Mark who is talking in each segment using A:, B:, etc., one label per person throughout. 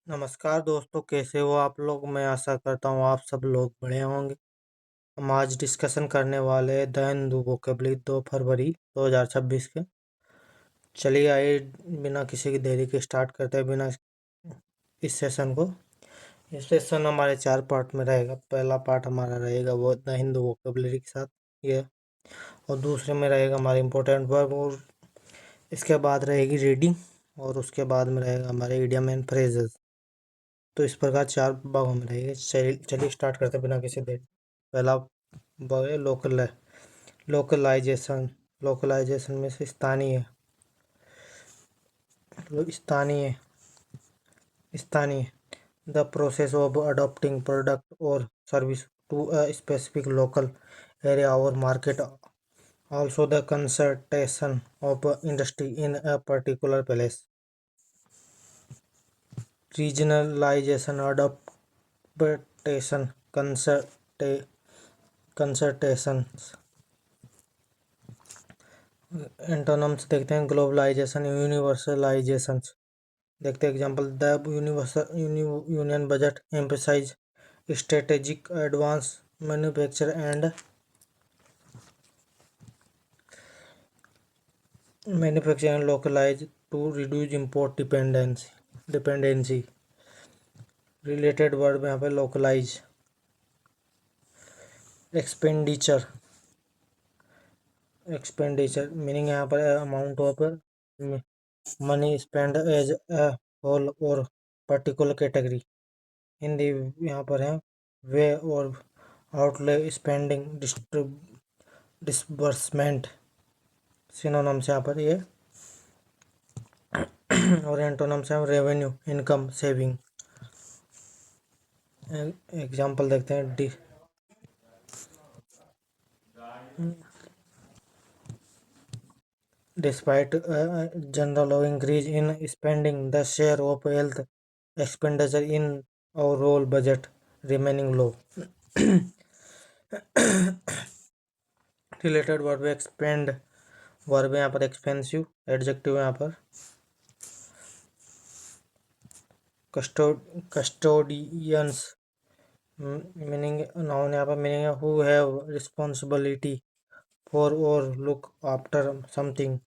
A: नमस्कार दोस्तों, कैसे हो आप लोग। मैं आशा करता हूँ आप सब लोग बढ़िया होंगे। हम आज डिस्कशन करने वाले हैं द हिंदू वोकेबलरी 2 फरवरी 2026 के। चलिए आइए बिना किसी की देरी के स्टार्ट करते हैं बिना इस सेशन को। इस सेशन हमारे 4 पार्ट में रहेगा। पहला पार्ट हमारा रहेगा वो द हिंदू वोकेबलरी के साथ ये, और दूसरे में रहेगा हमारे इम्पोर्टेंट वर्ब, और इसके बाद रहेगी रीडिंग, और उसके बाद में रहेगा हमारे इडियम एंड फ्रेजेस। तो इस प्रकार 4 भागों में रहेंगे। चलिए स्टार्ट करते हैं बिना किसी देर। पहला भाग है लोकलाइजेशन। लोकलाइजेशन में से स्थानीय स्थानीय स्थानीय the process of adopting product और service to a specific local area और market, also the concentration of industry in a particular place. Regionalization, adaptation, concertations। Antonyms देखते हैं। Globalization, universalization. देखते हैं example. The universal union budget emphasize strategic advance manufacture and localize to reduce import dependency. Related word में यहाँ पे localize. Expenditure meaning यहाँ पर amount of money spend as a whole और पर्टिकुलर कैटेगरी। हिंदी यहाँ पर है वे और आउटले, स्पेंडिंग, डिसबर्समेंट। सिनोनिम्स यहाँ पर ये और एंटोनिम्स हैं रेवेन्यू, इनकम, सेविंग। एग्जांपल देखते हैं। Despite a general increase in spending, the share of health expenditure in overall budget remaining low. Related verb expand. Verb यहाँ पर एक्सपेंसिव। एडजेक्टिव यहाँ पर कस्टोडियंस। मीनिंग नाउन यहाँ पर मीनिंग है हु हैव रिस्पॉन्सिबिलिटी फॉर और लुक आफ्टर समथिंग,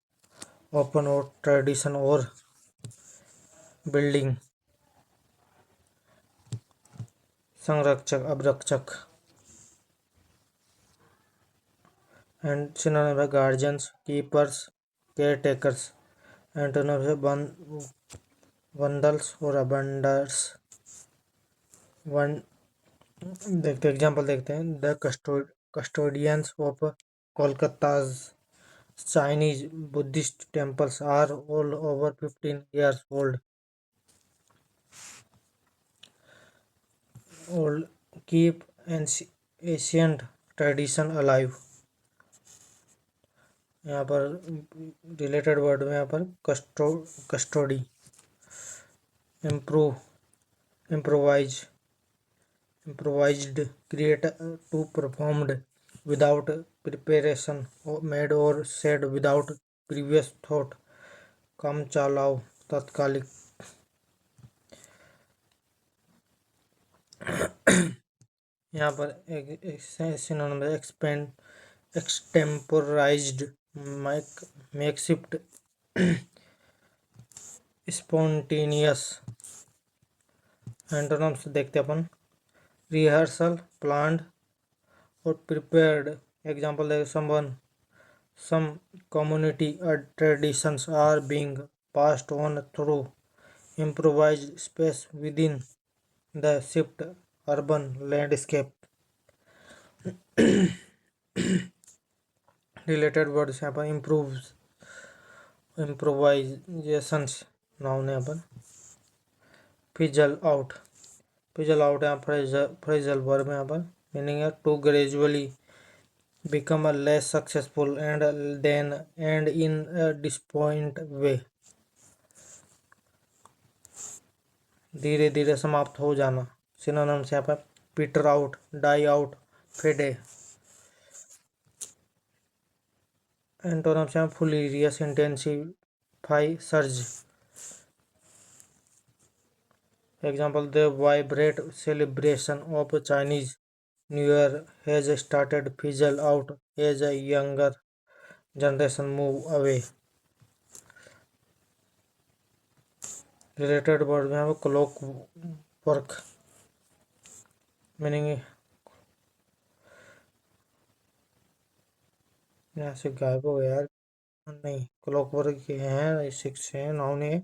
A: ओपन और tradition और बिल्डिंग। संरक्षक, अभिरक्षक। एंड सिनोनिम है guardians, keepers, care takers. Antonym है वंडल्स और अबंडर्स। वन देखते एग्जांपल देखते हैं। The custodians of Kolkata's Chinese Buddhist temples are all over 15 years old. Keep ancient tradition alive। यहाँ पर रिलेटेड वर्ड में यहाँ पर कस्टोडी। improvised, create to performed without preparation, made or said without previous thought। काम चलाओ, तत्कालिक। यहाँ पर एक सिनोनिम है एक्सटेम्पोराइज्ड, मेकशिफ्ट, स्पॉन्टेनियस। एंटोनिम्स देखते अपन। रिहर्सल, प्लान्ड और प्रिपेयर्ड। एग्जांपल देखते some community traditions are being passed on through improvised space within the shift urban landscape। Related words यहाँ पर improvisations नाउन यहाँ पर। फिजल आउट यहाँ फ्रेजल वर्ब यहाँ पर मीनिंग है to gradually become a less successful and then end in a disappointing way। धीरे धीरे समाप्त हो जाना। सिनोनिम्स यहाँ पर peter out, die out, fade. Antonyms यहाँ flourish, intensify, surge. Example, the vibrant celebration of Chinese New Year has started fizzle out as a younger generation move away. Related word में है clock work, मीनिंग यहाँ से गायब हो गया यार। नहीं, क्लॉक वर्क के हैं, सिक्स है, नाउन है।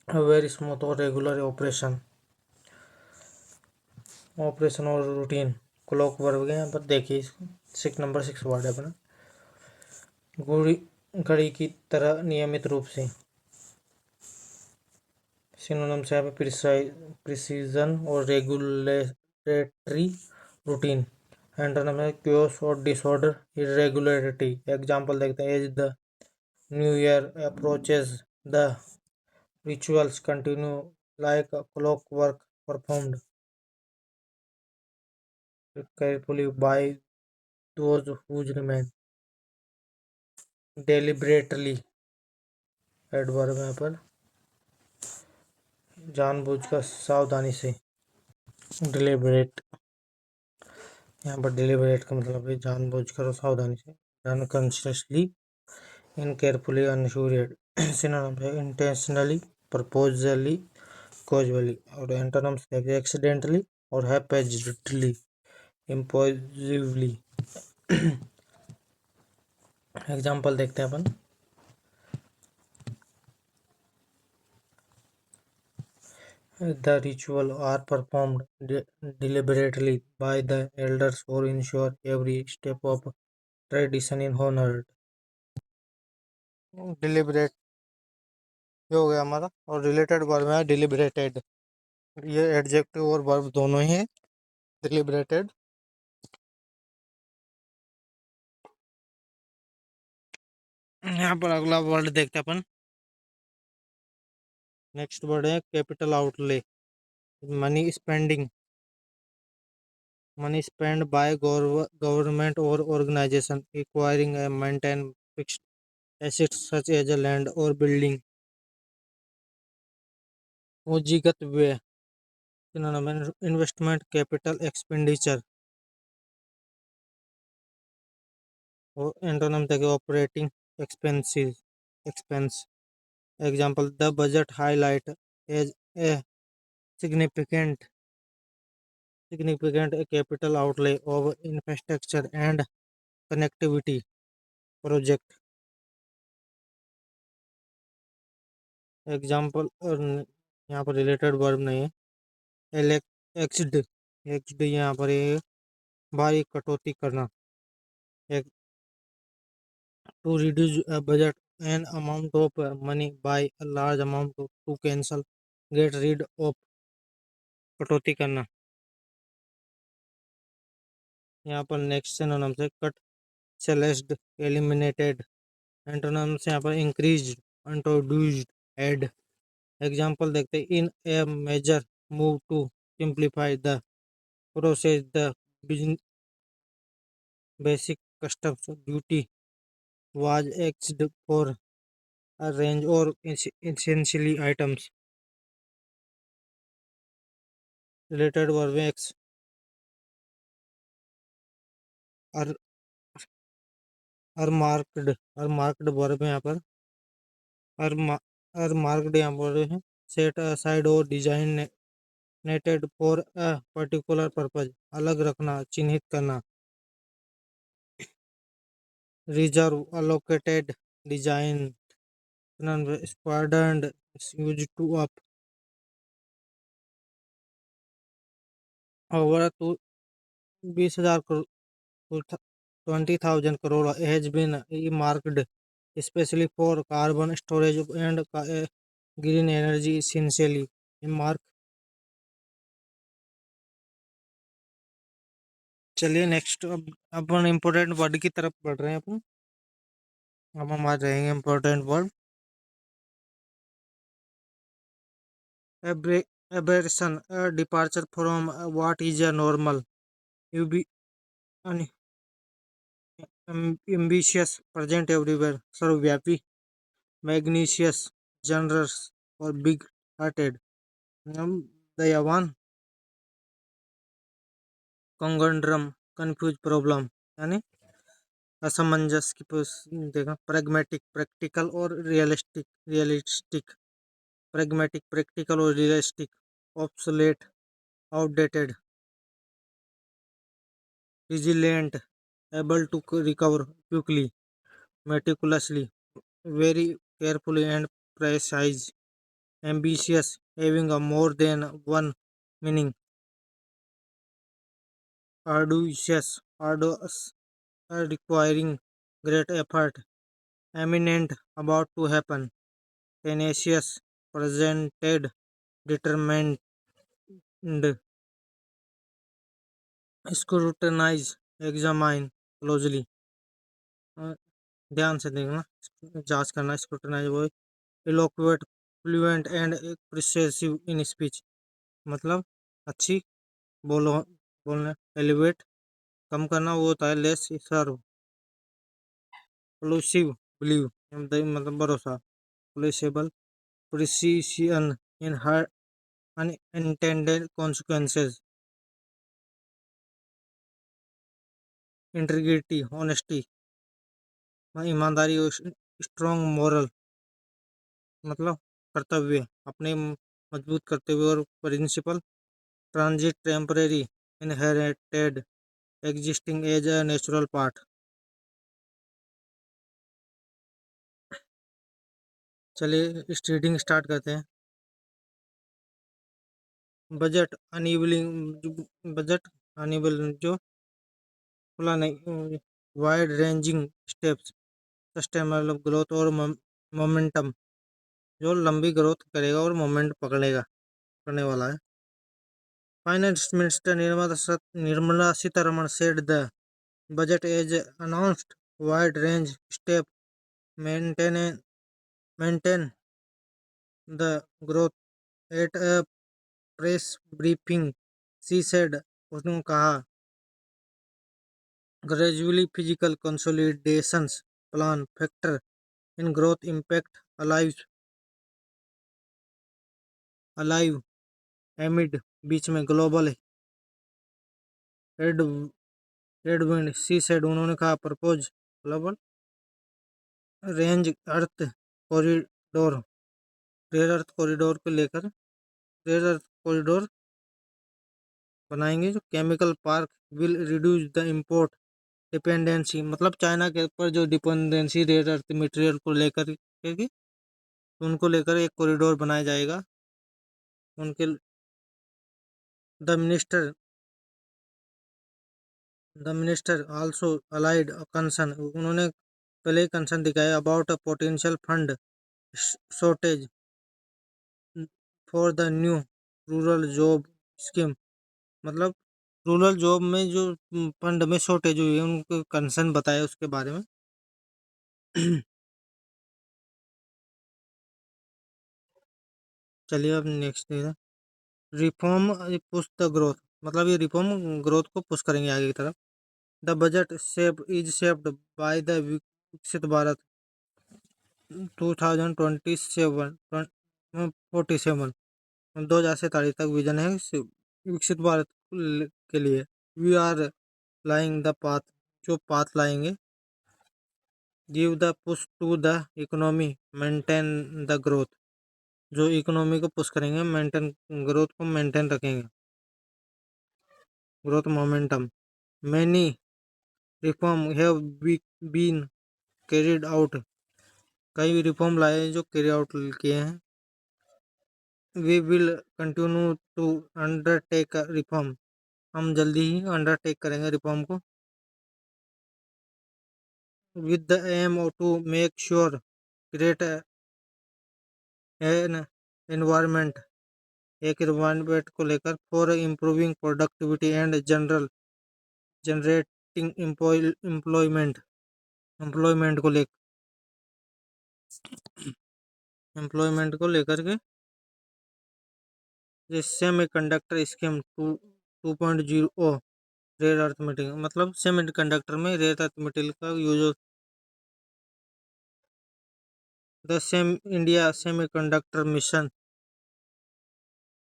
A: वेरी स्मूथ और रेगुलर ऑपरेशन और रूटीन क्लॉक वर्क है। यहाँ पर देखिए, नंबर 6 वर्ड है अपना। घड़ी घड़ी की तरह नियमित रूप से, सिनोनिम्स है प्रिसीजन और रेगुलेटरी रूटीन। एंटोनिम है क्योस और डिसऑर्डर, इरेगुलरिटी। एग्जाम्पल देखते हैं, as the new year approaches the rituals continue like a clockwork performed carefully by those who remain deliberately। Adverb यहाँ पर जानबूझकर, सावधानी से। डिलिबरेट, यहाँ पर डिलिबरेट का मतलब है जानबूझकर और सावधानी से। अनकॉन्शियसली, इन केयरफुली, अनशूरियड। सिनोनिम है इंटेंशनली, प्रपोजली, कॉजुअली। और एंटोनिम्स है एक्सीडेंटली और हैपेजडली, इम्पॉसिबली। एग्जाम्पल देखते हैं अपन। The ritual are performed deliberately by the elders or ensure every step of tradition is honored। Deliberate ये हो गया हमारा। और रिलेटेड वर्ब है डिलिबरेटेड। ये एडजेक्टिव और वर्ब दोनों ही है। डिलिबरेटेड। यहाँ पर अगला वर्ड देखते हैं अपन। नेक्स्ट वर्ड है capital outlay. Money spending, money spent by government or organization acquiring and maintain fixed assets such as a land or building। पूंजीगत व्यय, इन्वेस्टमेंट कैपिटल एक्सपेंडिचर। और एंटोनिम देखिए operating expenses, expense. Example, the budget highlight as a significant capital outlay of infrastructure and connectivity project। Example, और यहाँ पर related verb नहीं है। Oxide, oxide यहाँ पर ये भारी कटौती करना। एक, to reduce a budget an amount of money by a large amount to cancel, get rid of, कटौती करना। यहाँ पर नेक्स्ट सिनोनिम से कट, स्लैश्ड, एलिमिनेटेड। एंटोनिम से यहाँ पर इंक्रीज्ड, इंट्रोड्यूस्ड, ऐड। एग्जाम्पल देखते हैं, in a major move to simplify the process the basic customs duty was axed for a range or essentially items। related verb x, are marked verb है यहाँ पर। are marked यहाँ पर है set aside और designated for a particular purpose, अलग रखना, चिन्हित करना। reserve, allocated, design, squandered, used to up। over to 20,000 crore, 20,000 crore has been marked especially for carbon storage and green energy essentially mark। चलिए next, अब अपन इम्पोर्टेंट वर्ड की तरफ बढ़ रहे हैं अपन। अब हमारे रहेंगे important word. Aberration, departure from what is a normal. Ubiquitous, present everywhere, सर्वव्यापी। मैग्नीशियस, जनरस और बिग। हार्टेड। दयावान कंगंड्रम, कंफ्यूज प्रॉब्लम यानी असमंजस की देखा। प्रैग्मेटिक प्रैक्टिकल और रियलिस्टिक रियलिस्टिक प्रैग्मेटिक प्रैक्टिकल और realistic. Obsolete outdated. Resilient able to recover quickly meticulously very carefully and precise, ambitious, having a more than one meaning, arduous, requiring great effort, eminent, about to happen, tenacious, presented, determined, scrutinize, examine closely, ध्यान से देखना, जांच करना, scrutinise वो eloquent, fluent and persuasive in speech, मतलब अच्छी बोलो बोलने। एलिवेट कम करना, वो होता है लेस सर्व। प्लूसिव बिलीव मतलब भरोसा। प्लेसेबल प्रिसिशन इन हर अनइंटेंडेड कॉन्सिक्वेंसेज। इंटीग्रिटी ऑनेस्टी ईमानदारी और स्ट्रॉन्ग मोरल मतलब कर्तव्य अपने मजबूत करते हुए और principle. Transit temporary inherited existing as a natural part. चलिए रीडिंग स्टार्ट करते हैं। बजट अनिबलिंग बजट अनिबल जो खुला नहीं wide ranging steps sustainable growth और मोमेंटम जो लंबी ग्रोथ करेगा और मोमेंट पकड़ेगा करने वाला है। Finance minister Nirmala Sitharaman said the budget is announced wide range step maintain maintain the growth at a press briefing she said। उसने कहा gradually physical consolidations plan factor in growth impact alive amid बीच में global head headwind she said. उन्होंने कहा propose global range अर्थ corridor rare अर्थ corridor को लेकर rare earth corridor बनाएंगे जो chemical park will reduce the import dependency मतलब China के ऊपर जो डिपेंडेंसी रेयर अर्थ मटेरियल को लेकर के उनको लेकर एक कॉरिडोर बनाया जाएगा उनके। The minister the minister also allied concern. उन्होंने पहले कंसर्न दिखाया about a potential fund shortage for the new rural job scheme मतलब रूरल जॉब में जो फंड में शॉर्टेज हुई है उनको कंसर्न बताया उसके बारे में। चलिए अब next reform push the growth मतलब ये रिफॉर्म ग्रोथ को पुश करेंगे आगे की तरफ। The budget shape is shaped by the विकसित भारत 2027 47 2047 तक विजन है विकसित भारत के लिए। We are laying the path जो पाथ लाएंगे। Give the push to the economy maintain the growth जो इकोनॉमी को पुश करेंगे मेंटेन ग्रोथ को मेंटेन रखेंगे growth momentum. Many reform have been carried out कई रिफॉर्म लाए जो कैरी आउट किए हैं। We will continue to undertake reform हम जल्दी ही अंडरटेक करेंगे रिफॉर्म को। With the aim to make sure create an environment एक एनवायरनमेंट को लेकर for improving productivity and general generating employment employment को लेकर एम्प्लॉयमेंट को लेकर के semiconductor scheme 2.0 rare earth material मतलब सेमी कंडक्टर में रेयर अर्थ मटेरियल का use. The same India semiconductor mission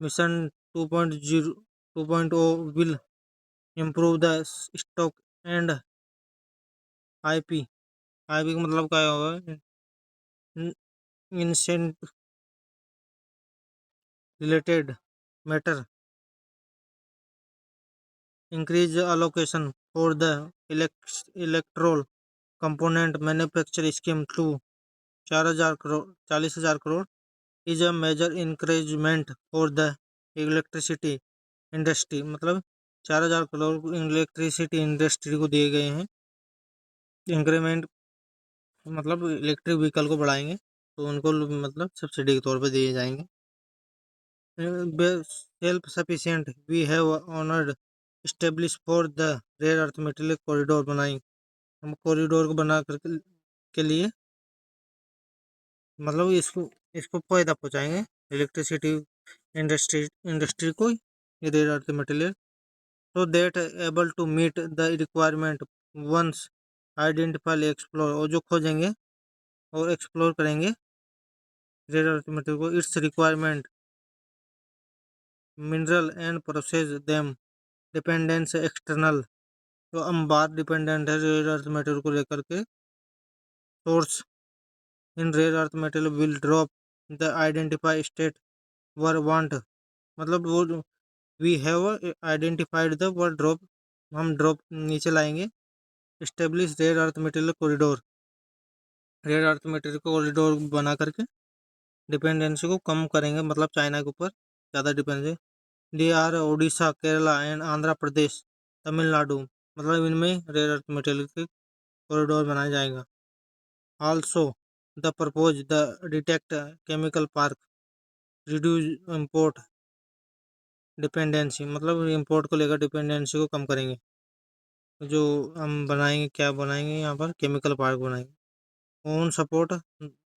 A: mission 2.0 2.0 will improve the stock and IP। IP का मतलब क्या होगा? Incentive related matter, increase allocation for the electoral component manufacture scheme to 4,000 crore 40,000 crore is a major encouragement for the electricity industry। मतलब 4,000 crore electricity industry को दिए गए हैं। Increment मतलब इलेक्ट्रिक व्हीकल को बढ़ाएंगे तो उनको मतलब सब्सिडी के तौर पे दिए जाएंगे। Self sufficient we have honoured establish for the rare earth material corridor बनाई। हम कॉरिडोर को बना कर के लिए मतलब इसको इसको फायदा पहुंचाएंगे इलेक्ट्रिसिटी इंडस्ट्री को, ये rare earth material, so that able to meet the requirement once identify explore, और जो खोजेंगे और एक्सप्लोर करेंगे रेयर अर्थ मटेरियल को, its requirement mineral and process them dependence external. तो हम बात डिपेंडेंट है रेयर अर्थ मटेरियल को लेकर के, source in rare earth material will drop the identify state where want. मतलब वो we have identified the word drop, हम ड्रॉप नीचे लाएंगे। Establish rare earth material corridor, rare earth material corridor बना करके डिपेंडेंसी को कम करेंगे, मतलब चाइना के ऊपर ज़्यादा dependency. D R Odisha Kerala and Andhra Pradesh Tamil Nadu, मतलब इनमें रेयर अर्थ मटेरियल के कॉरिडोर बनाया जाएगा। Also the propose the detect chemical park reduce import dependency, मतलब इम्पोर्ट को लेकर डिपेंडेंसी को कम करेंगे। जो हम बनाएंगे, क्या बनाएंगे यहाँ पर, केमिकल पार्क बनाएंगे। ओन सपोर्ट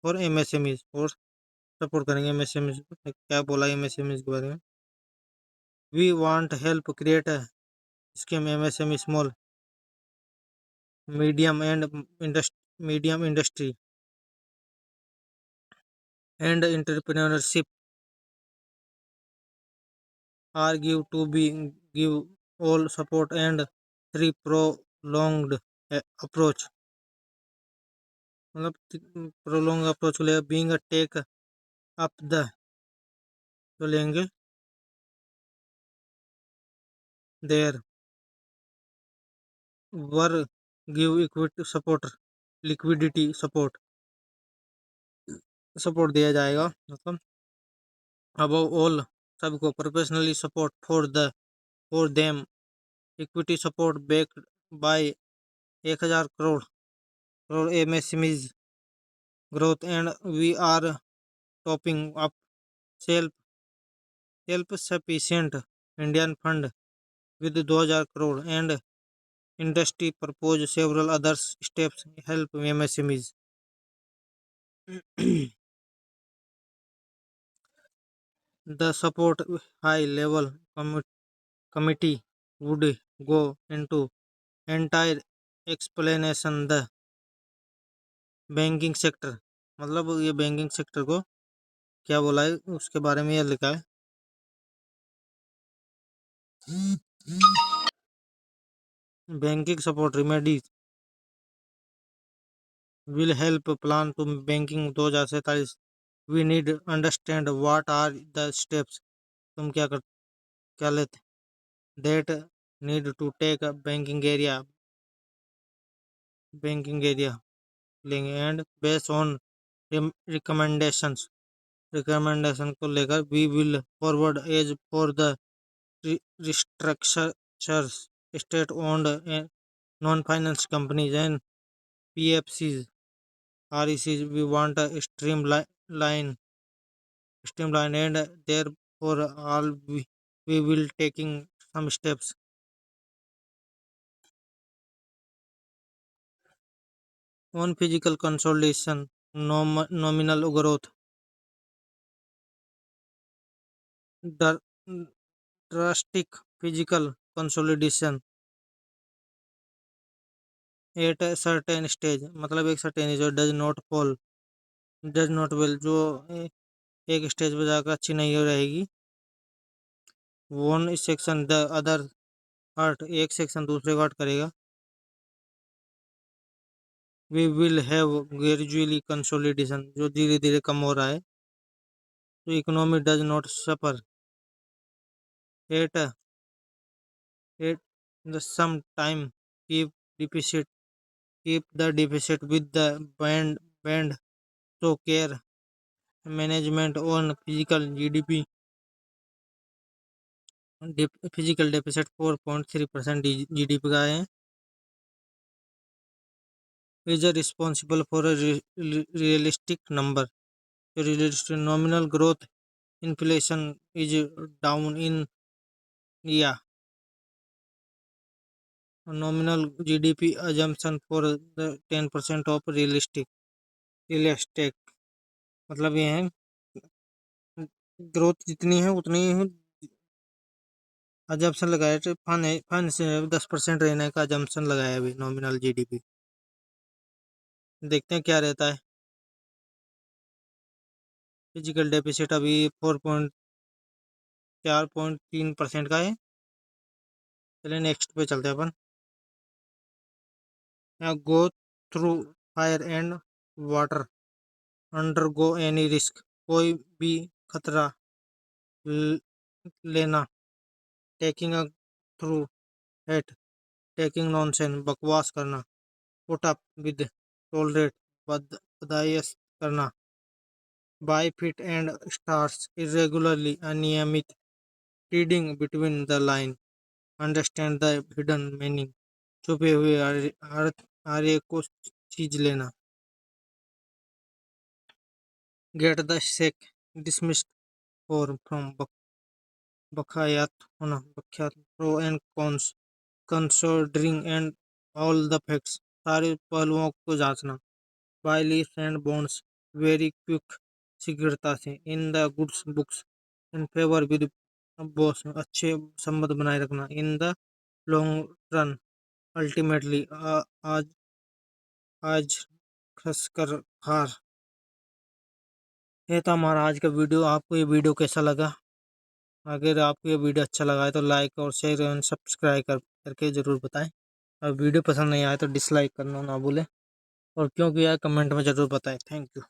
A: फॉर एमएसएमईज, और सपोर्ट करेंगे एमएसएमईज। क्या बोला एमएसएमईज के बारे में? We want help create scheme MSME small medium industry and entrepreneurship are give all support and three prolonged approach, मतलब प्रोलॉन्ग अप्रोच को लेकर बीइंग टेक अप द, तो लेंगे there were give equity support, liquidity support support दिया जाएगा। मतलब above all सबको professionally support for them equity support backed by 1,000 crore MSMEs growth and we are topping up self sufficient Indian fund with 2,000 crore and industry propose several other steps help MSMEs। The support high level committee would go into entire explanation the banking sector, मतलब ये banking sector को क्या बोला है उसके बारे में यह लिखा है। Banking support remedies will help plan to banking 2047। We need understand what are the steps, तुम क्या लेते that need to take a banking area लेंगे एंड बेस्ड ऑन रिकमेंडेशन को लेकर we will forward as for the restructures state owned non finance companies and PFCs RECs we want a streamline and therefore all we will taking some steps on physical consolidation, nominal growth, dr- drastic physical consolidation at a certain stage, मतलब एक certain जो does not well, जो एक stage पर जाकर अच्छी नहीं रहेगी। One section the other hurt, एक सेक्शन दूसरे को हर्ट करेगा। We will have gradually consolidation, जो धीरे धीरे कम हो रहा है। तो economy does not suffer at at the same time, keep deficit keep the deficit with the band so care management on physical deficit 4.3% GDP का है। Is responsible for a realistic number, realistic nominal growth inflation is down in या nominal GDP assumption for the 10% of realistic मतलब ये है growth जितनी है उतनी ही assumption लगाया है। फन से 10% रहने का अजम्पशन लगाया अभी नॉमिनल जीडीपी। देखते हैं क्या रहता है। फिजिकल डेफिसिट अभी 4.3% का है। चलिए नेक्स्ट पे चलते हैं अपन। Go through fire and water, undergo any risk, कोई भी खतरा लेना, taking a through hate, taking nonsense, बकवास करना, पुट अप विद, टॉलरेट, बदायस करना, by fits and starts, irregularly, अनियमित, reading between the line, understand the hidden meaning, छुपे हुए आर्य को चीज लेना, get the sack dismissed for from बखायात होना, बख्यात, pro and cons, considering and all the facts, सारे पहलुओं को जांचना, by leaves and bonds, very quick, शीघ्रता से, in the goods books, in favour with boss, अच्छे संबंध बनाए रखना, in the long run, ultimately, आज आज खसकर हार। ये था हमारा आज का वीडियो। आपको ये वीडियो कैसा लगा? अगर आपको ये वीडियो अच्छा लगा है तो लाइक और शेयर एवं सब्सक्राइब करके ज़रूर बताएं। और वीडियो पसंद नहीं आए तो डिसलाइक करना ना भूलें, और क्यों किया है कमेंट में ज़रूर बताएं। Thank you.